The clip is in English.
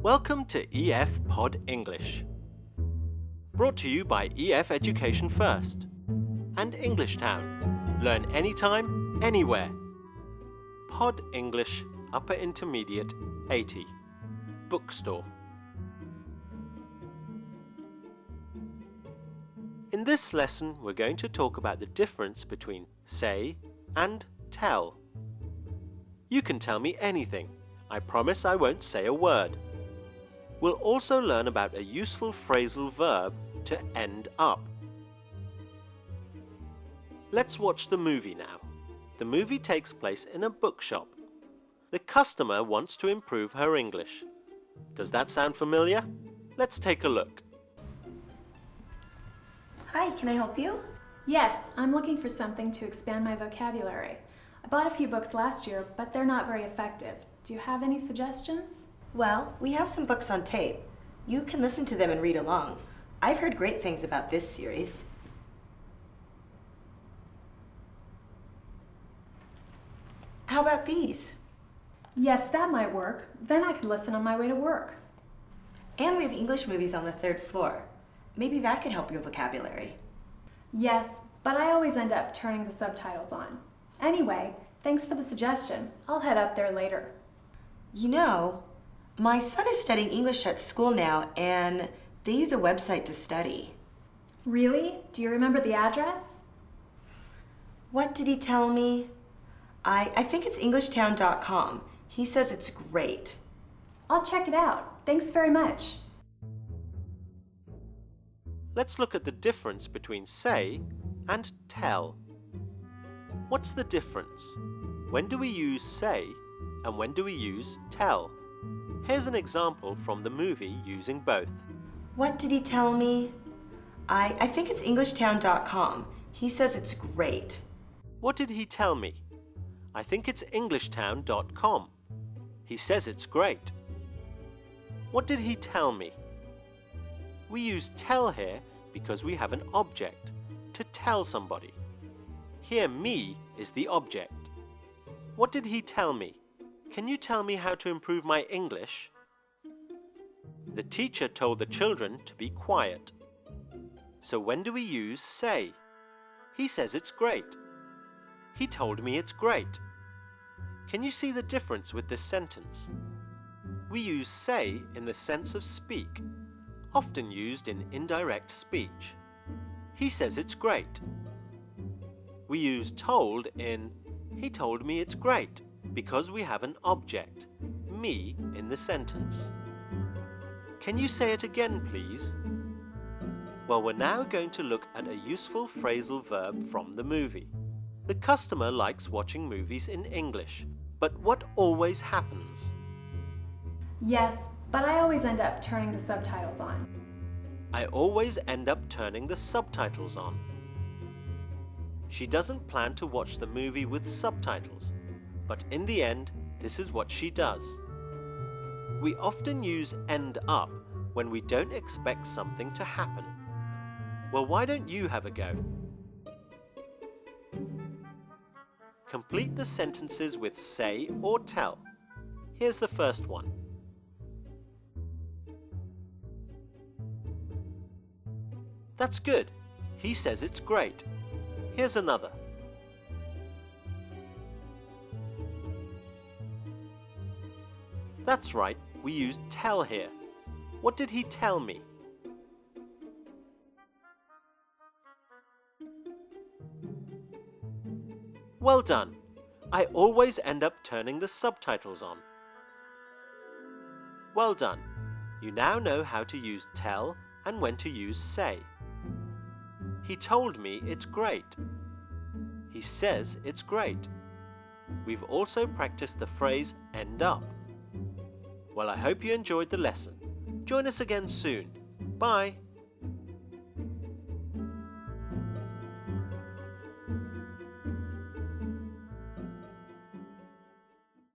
Welcome to EF Pod English. Brought to you by EF Education First and Englishtown. Learn anytime, anywhere. Pod English Upper Intermediate 80. Bookstore. In this lesson, we're going to talk about the difference between say and tell. You can tell me anything. I promise I won't say a word. We'll also learn about a useful phrasal verb to end up. Let's watch the movie now. The movie takes place in a bookshop. The customer wants to improve her English. Does that sound familiar? Let's take a look. Hi, can I help you? Yes, I'm looking for something to expand my vocabulary. I bought a few books last year, but they're not very effective. Do you have any suggestions? Well, we have some books on tape. You can listen to them and read along. I've heard great things about this series. How about these? Yes, that might work. Then I could listen on my way to work. And we have English movies on the third floor. Maybe that could help your vocabulary. Yes, but I always end up turning the subtitles on. Anyway, thanks for the suggestion. I'll head up there later. You know, my son is studying English at school now, and they use a website to study. Really? Do you remember the address? What did he tell me? I think it's Englishtown.com. He says it's great. I'll check it out. Thanks very much. Let's look at the difference between say and tell. What's the difference? When do we use say and when do we use tell? Here's an example from the movie using both. What did he tell me? I think it's Englishtown.com. He says it's great. What did he tell me? I think it's Englishtown.com. He says it's great. What did he tell me? We use tell here because we have an object, to tell somebody. Here me is the object. What did he tell me? Can you tell me how to improve my English? The teacher told the children to be quiet. So when do we use say? He says it's great. He told me it's great. Can you see the difference with this sentence? We use say in the sense of speak, often used in indirect speech. He says it's great. We use told in he told me it's great because we have an object, me, in the sentence. Can you say it again, please? Well, we're now going to look at a useful phrasal verb from the movie. The customer likes watching movies in English, but what always happens? Yes, but I always end up turning the subtitles on. I always end up turning the subtitles on. She doesn't plan to watch the movie with subtitles, but in the end, this is what she does. We often use end up when we don't expect something to happen. Well, why don't you have a go? Complete the sentences with say or tell. Here's the first one. That's good. He says it's great. Here's another. That's right, we used tell here. What did he tell me? Well done. I always end up turning the subtitles on. Well done. You now know how to use tell and when to use say. He told me it's great. He says it's great. We've also practiced the phrase end up. Well, I hope you enjoyed the lesson. Join us again soon. Bye.